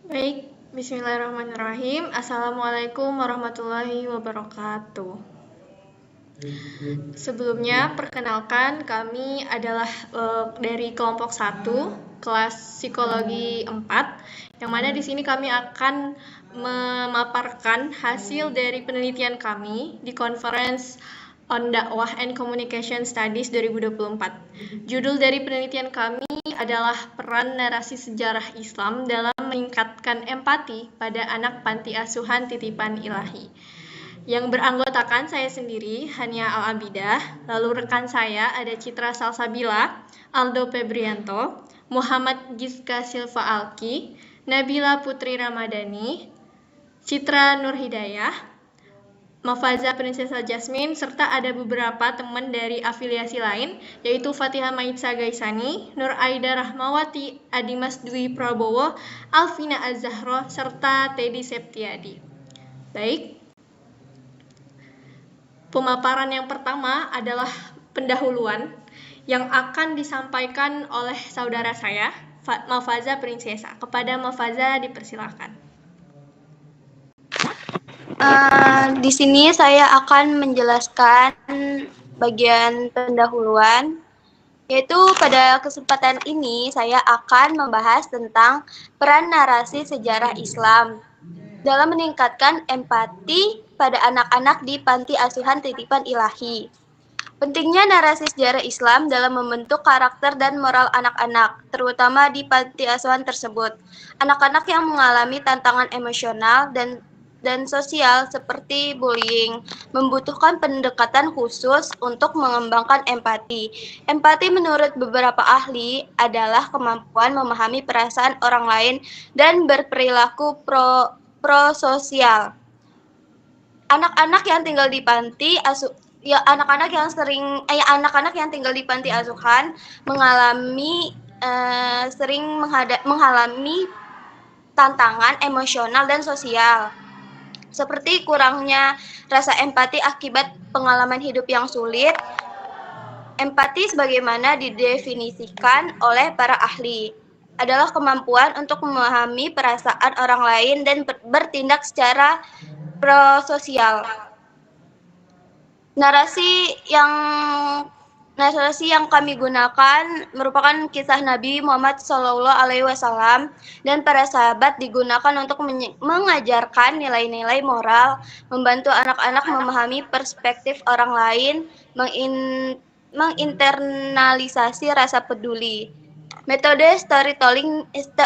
Baik, bismillahirrahmanirrahim. Assalamualaikum warahmatullahi wabarakatuh. Sebelumnya, perkenalkan kami adalah dari kelompok 1, kelas psikologi 4, yang mana di sini kami akan memaparkan hasil dari penelitian kami di Conference on Dakwah and Communication Studies 2024. Judul dari penelitian kami adalah peran narasi sejarah Islam dalam meningkatkan empati pada anak panti asuhan titipan ilahi. Yang beranggotakan saya sendiri, Hania Al-Abidah, lalu rekan saya ada Citra Salsabila, Aldo Febrianto, Muhammad Giska Silva Alki, Nabila Putri Ramadhani, Citra Nur Hidayah, Mafaza Princesa Jasmine, serta ada beberapa teman dari afiliasi lain, yaitu Fatihah Maitsa Gaisani, Nur Aida Rahmawati, Adimas Dwi Prabowo, Alvina Az-Zahro, serta Teddy Septiadi. Baik, pemaparan yang pertama adalah pendahuluan yang akan disampaikan oleh saudara saya, Mafaza Princesa. Kepada Mafaza dipersilakan. Di sini saya akan menjelaskan bagian pendahuluan, yaitu pada kesempatan ini saya akan membahas tentang peran narasi sejarah Islam dalam meningkatkan empati pada anak-anak di panti asuhan titipan ilahi. Pentingnya narasi sejarah Islam dalam membentuk karakter dan moral anak-anak, terutama di panti asuhan tersebut. Anak-anak yang mengalami tantangan emosional dan sosial seperti bullying membutuhkan pendekatan khusus untuk mengembangkan empati. Empati menurut beberapa ahli adalah kemampuan memahami perasaan orang lain dan berperilaku prososial. Anak-anak yang tinggal di panti anak-anak yang tinggal di panti asuhan sering mengalami tantangan emosional dan sosial, seperti kurangnya rasa empati akibat pengalaman hidup yang sulit. Empati sebagaimana didefinisikan oleh para ahli adalah kemampuan untuk memahami perasaan orang lain dan bertindak secara prososial. Narasi yang kami gunakan merupakan kisah Nabi Muhammad SAW dan para sahabat, digunakan untuk mengajarkan nilai-nilai moral, membantu anak-anak memahami perspektif orang lain, menginternalisasi rasa peduli. Metode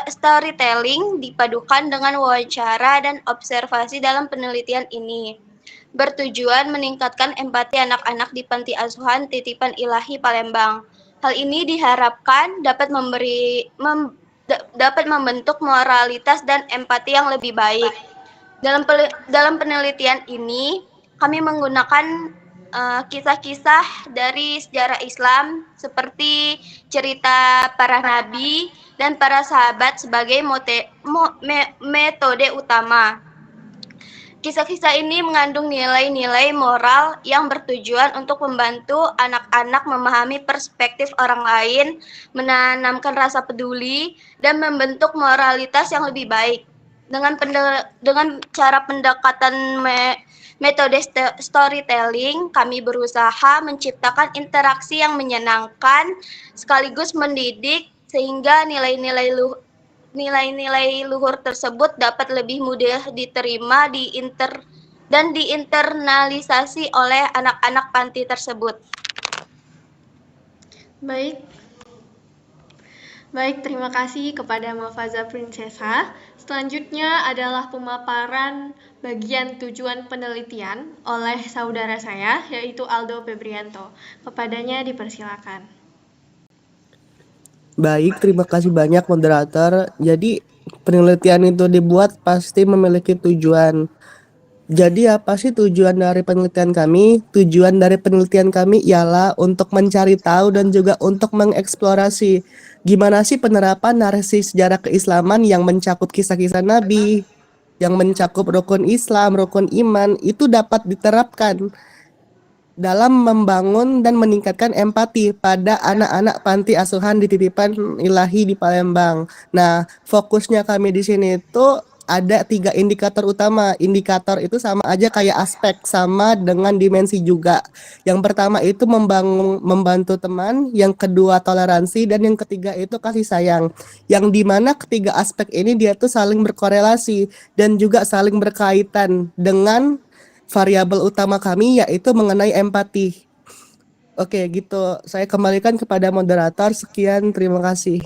storytelling dipadukan dengan wawancara dan observasi dalam penelitian ini, bertujuan meningkatkan empati anak-anak di panti asuhan titipan ilahi Palembang. Hal ini diharapkan dapat membentuk moralitas dan empati yang lebih baik. Dalam penelitian ini, kami menggunakan kisah-kisah dari sejarah Islam seperti cerita para nabi dan para sahabat sebagai metode utama. Kisah-kisah ini mengandung nilai-nilai moral yang bertujuan untuk membantu anak-anak memahami perspektif orang lain, menanamkan rasa peduli, dan membentuk moralitas yang lebih baik. Dengan cara pendekatan metode storytelling, kami berusaha menciptakan interaksi yang menyenangkan sekaligus mendidik, sehingga nilai-nilai luhur tersebut dapat lebih mudah diterima dan diinternalisasi oleh anak-anak panti tersebut. Baik, terima kasih kepada Mafaza Princesa. Selanjutnya adalah pemaparan bagian tujuan penelitian oleh saudara saya, yaitu Aldo Febrianto. Kepadanya dipersilakan. Baik, terima kasih banyak moderator. Jadi penelitian itu dibuat pasti memiliki tujuan. Jadi apa sih tujuan dari penelitian kami? Tujuan dari penelitian kami ialah untuk mencari tahu dan juga untuk mengeksplorasi gimana sih penerapan narasi sejarah keislaman yang mencakup kisah-kisah Nabi, yang mencakup rukun Islam, rukun iman, itu dapat diterapkan dalam membangun dan meningkatkan empati pada anak-anak panti asuhan di titipan ilahi di Palembang. Nah, fokusnya kami di sini itu ada 3 indikator utama. Indikator itu sama aja kayak aspek, sama dengan dimensi juga. Yang pertama itu membantu teman, yang kedua toleransi, dan yang ketiga itu kasih sayang. Yang dimana ketiga aspek ini dia tuh saling berkorelasi dan juga saling berkaitan dengan variabel utama kami yaitu mengenai empati. Oke, gitu. Saya kembalikan kepada moderator. Sekian, terima kasih.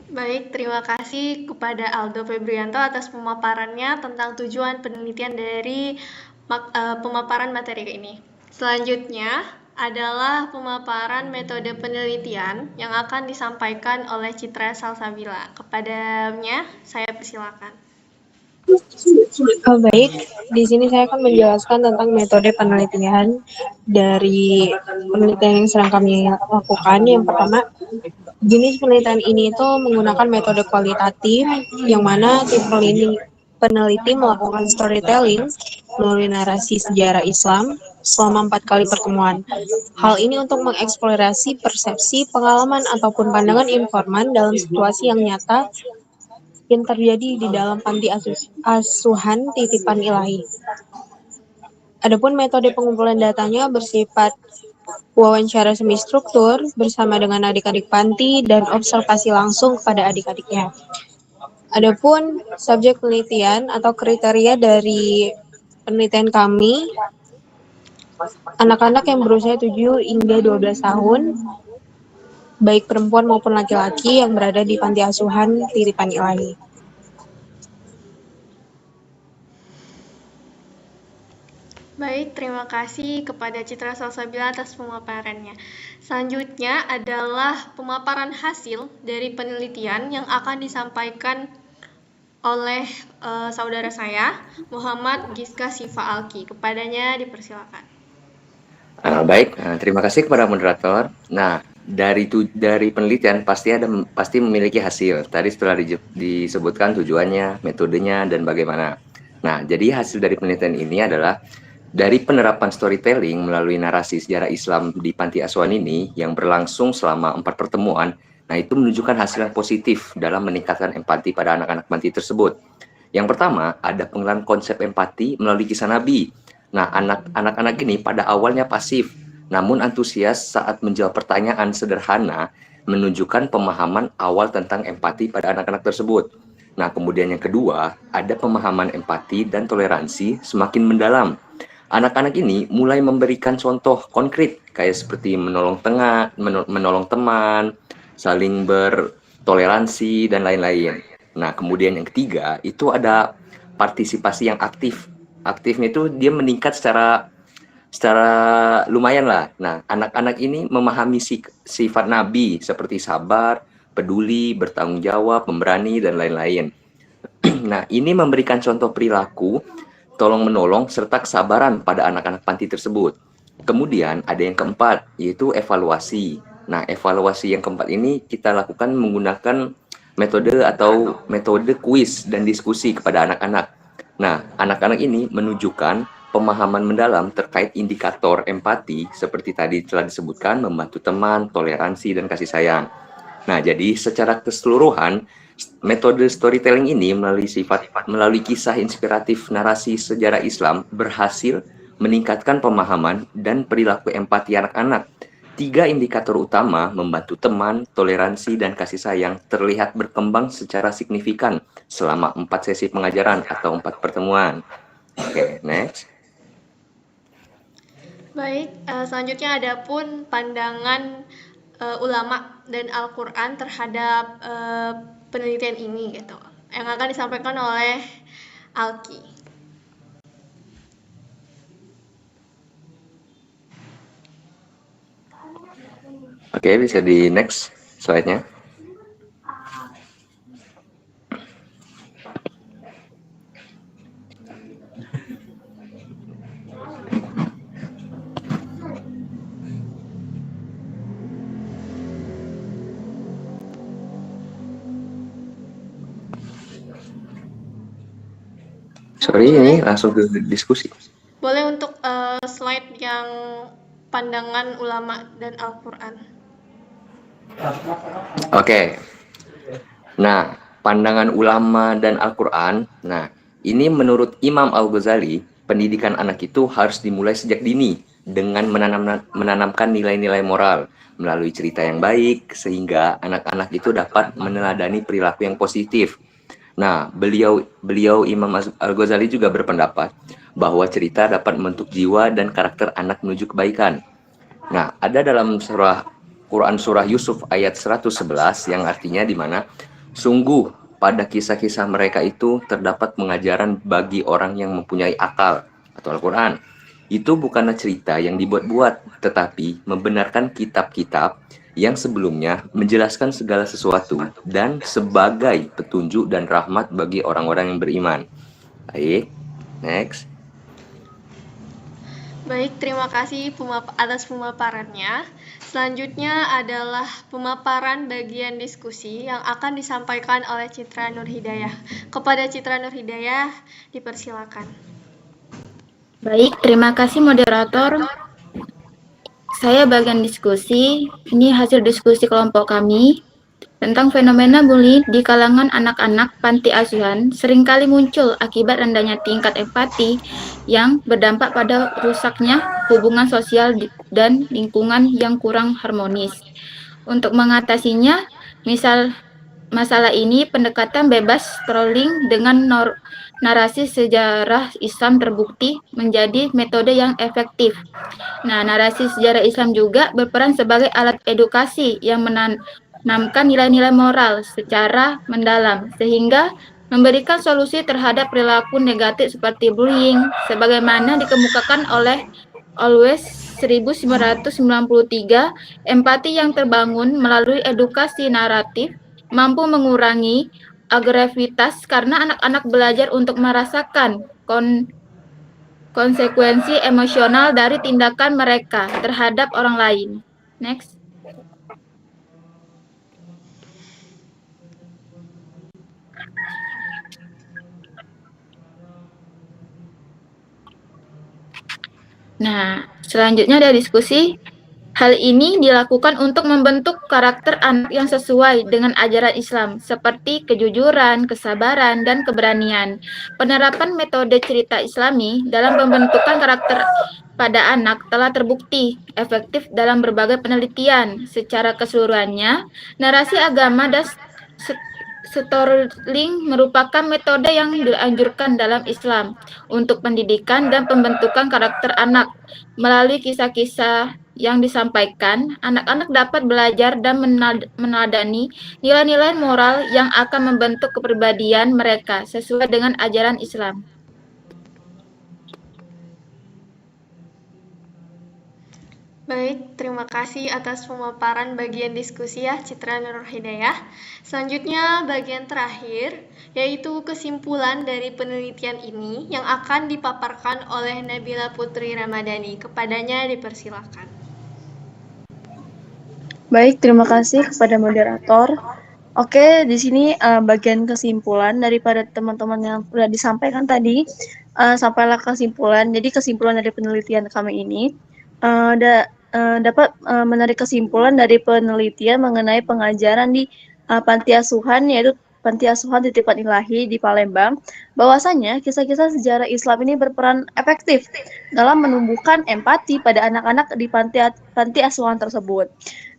Baik, terima kasih kepada Aldo Febrianto atas pemaparannya tentang tujuan penelitian dari pemaparan materi ini. Selanjutnya adalah pemaparan metode penelitian yang akan disampaikan oleh Citra Salsabila. Kepadanya, saya persilakan. Baik, di sini saya akan menjelaskan tentang metode penelitian dari penelitian yang sedang kami lakukan. Yang pertama, jenis penelitian ini itu menggunakan metode kualitatif, yang mana tim peneliti melakukan storytelling melalui narasi sejarah Islam selama 4 kali pertemuan. Hal ini untuk mengeksplorasi persepsi, pengalaman, ataupun pandangan informan dalam situasi yang nyata yang terjadi di dalam panti asuhan titipan ilahi. Adapun metode pengumpulan datanya bersifat wawancara semi struktur bersama dengan adik-adik panti dan observasi langsung kepada adik-adiknya. Adapun subjek penelitian atau kriteria dari penelitian kami, anak-anak yang berusia 7 hingga 12 tahun, baik perempuan maupun laki-laki yang berada di panti asuhan titipan ilahi. Baik, terima kasih kepada Citra Salsabila atas pemaparannya. Selanjutnya adalah pemaparan hasil dari penelitian yang akan disampaikan oleh saudara saya, Muhammad Giska Sifa Alki. Kepadanya dipersilakan. Baik, terima kasih kepada moderator. Nah, dari penelitian pasti memiliki hasil. Tadi setelah disebutkan tujuannya, metodenya, dan bagaimana. Nah, jadi hasil dari penelitian ini adalah dari penerapan storytelling melalui narasi sejarah Islam di panti asuhan ini yang berlangsung selama 4 pertemuan. Nah, itu menunjukkan hasil yang positif dalam meningkatkan empati pada anak-anak panti tersebut. Yang pertama, ada pengenalan konsep empati melalui kisah Nabi. Nah, anak-anak ini pada awalnya pasif, namun antusias saat menjawab pertanyaan sederhana menunjukkan pemahaman awal tentang empati pada anak-anak tersebut. Nah, kemudian yang kedua, ada pemahaman empati dan toleransi semakin mendalam. Anak-anak ini mulai memberikan contoh konkret, kayak seperti menolong teman, saling bertoleransi, dan lain-lain. Nah, kemudian yang ketiga, itu ada partisipasi yang aktif. Aktifnya itu dia meningkat secara lumayan lah. Nah, anak-anak ini memahami sifat Nabi seperti sabar, peduli, bertanggung jawab, pemberani, dan lain-lain. Nah, ini memberikan contoh perilaku tolong-menolong serta kesabaran pada anak-anak panti tersebut. Kemudian ada yang keempat, yaitu evaluasi. Nah, evaluasi yang keempat ini kita lakukan menggunakan metode kuis dan diskusi kepada anak-anak. Nah, anak-anak ini menunjukkan pemahaman mendalam terkait indikator empati seperti tadi telah disebutkan, membantu teman, toleransi, dan kasih sayang. Nah, jadi secara keseluruhan, metode storytelling ini melalui kisah inspiratif narasi sejarah Islam berhasil meningkatkan pemahaman dan perilaku empati anak-anak. 3 indikator utama, membantu teman, toleransi, dan kasih sayang, terlihat berkembang secara signifikan selama 4 sesi pengajaran atau 4 pertemuan. Oke, next. Baik, selanjutnya ada pun pandangan ulama dan Al-Quran terhadap penelitian ini gitu, yang akan disampaikan oleh Alki. Oke, bisa di next slide-nya. Sorry, ini langsung ke diskusi. Boleh untuk slide yang pandangan ulama dan Al-Quran. Oke. Nah, pandangan ulama dan Al-Quran. Nah, ini menurut Imam Al-Ghazali, pendidikan anak itu harus dimulai sejak dini dengan menanamkan nilai-nilai moral melalui cerita yang baik sehingga anak-anak itu dapat meneladani perilaku yang positif. Nah, beliau Imam Al-Ghazali juga berpendapat bahwa cerita dapat membentuk jiwa dan karakter anak menuju kebaikan. Nah, ada dalam surah Yusuf ayat 111 yang artinya di mana sungguh pada kisah-kisah mereka itu terdapat pengajaran bagi orang yang mempunyai akal atau Al-Quran. Itu bukanlah cerita yang dibuat-buat, tetapi membenarkan kitab-kitab yang sebelumnya menjelaskan segala sesuatu dan sebagai petunjuk dan rahmat bagi orang-orang yang beriman. Baik, next. Baik, terima kasih atas pemaparannya. Selanjutnya adalah pemaparan bagian diskusi yang akan disampaikan oleh Citra Nur Hidayah. Kepada Citra Nur Hidayah, dipersilakan. Baik, terima kasih moderator. Saya bagian diskusi. Ini hasil diskusi kelompok kami tentang fenomena bully di kalangan anak-anak panti asuhan seringkali muncul akibat rendahnya tingkat empati yang berdampak pada rusaknya hubungan sosial dan lingkungan yang kurang harmonis. Untuk mengatasinya, masalah ini pendekatan bebas scrolling dengan narasi sejarah Islam terbukti menjadi metode yang efektif. Nah, narasi sejarah Islam juga berperan sebagai alat edukasi yang menanamkan nilai-nilai moral secara mendalam, sehingga memberikan solusi terhadap perilaku negatif seperti bullying, sebagaimana dikemukakan oleh Always 1993, empati yang terbangun melalui edukasi naratif mampu mengurangi agresivitas karena anak-anak belajar untuk merasakan konsekuensi emosional dari tindakan mereka terhadap orang lain. Next. Nah, selanjutnya ada diskusi. Hal ini dilakukan untuk membentuk karakter anak yang sesuai dengan ajaran Islam, seperti kejujuran, kesabaran, dan keberanian. Penerapan metode cerita Islami dalam pembentukan karakter pada anak telah terbukti efektif dalam berbagai penelitian. Secara keseluruhannya, narasi agama dan storytelling merupakan metode yang dianjurkan dalam Islam untuk pendidikan dan pembentukan karakter anak. Melalui kisah-kisah yang disampaikan, anak-anak dapat belajar dan meneladani nilai-nilai moral yang akan membentuk kepribadian mereka sesuai dengan ajaran Islam. Baik, terima kasih atas pemaparan bagian diskusi ya, Citra Nur Hidayah. Selanjutnya bagian terakhir, yaitu kesimpulan dari penelitian ini yang akan dipaparkan oleh Nabila Putri Ramadhani. Kepadanya dipersilakan. Baik, terima kasih kepada moderator. Oke, di sini bagian kesimpulan daripada teman-teman yang sudah disampaikan tadi, sampailah kesimpulan. Jadi kesimpulan dari penelitian kami ini dapat menarik kesimpulan dari penelitian mengenai pengajaran di panti asuhan, yaitu Panti Asuhan Titipan Ilahi di Palembang, bahwasanya kisah-kisah sejarah Islam ini berperan efektif dalam menumbuhkan empati pada anak-anak di panti asuhan tersebut.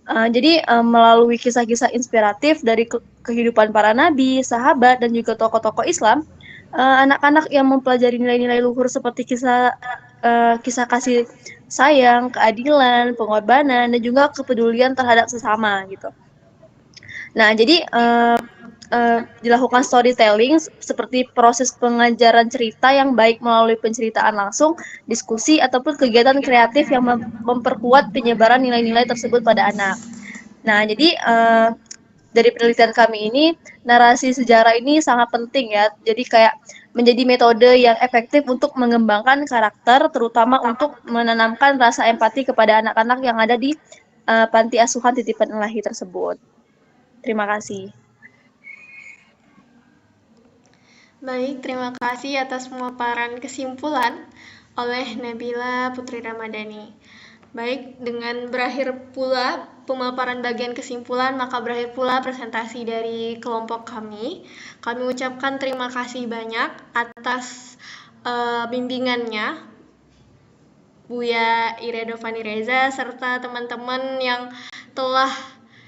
Jadi melalui kisah-kisah inspiratif dari kehidupan para nabi, sahabat, dan juga tokoh-tokoh Islam, anak-anak yang mempelajari nilai-nilai luhur seperti kisah kasih sayang, keadilan, pengorbanan, dan juga kepedulian terhadap sesama gitu. Nah, jadi dilakukan storytelling seperti proses pengajaran cerita yang baik melalui penceritaan langsung, diskusi, ataupun kegiatan kreatif yang memperkuat penyebaran nilai-nilai tersebut pada anak. Nah, jadi dari penelitian kami ini, narasi sejarah ini sangat penting ya. Jadi kayak menjadi metode yang efektif untuk mengembangkan karakter, terutama untuk menanamkan rasa empati kepada anak-anak yang ada di Panti Asuhan Titipan Ilahi tersebut. Terima kasih. Baik, terima kasih atas pemaparan kesimpulan oleh Nabila Putri Ramadhani. Baik, dengan berakhir pula pemaparan bagian kesimpulan, maka berakhir pula presentasi dari kelompok kami. Kami ucapkan terima kasih banyak atas bimbingannya Buya Iredovani Reza serta teman-teman yang telah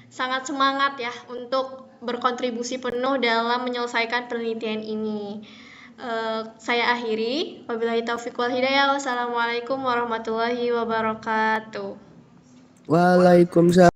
sangat semangat ya untuk berkontribusi penuh dalam menyelesaikan penelitian ini. Saya akhiri. Wabillahi taufiq wal hidayah. Wassalamualaikum warahmatullahi wabarakatuh. Waalaikumsalam.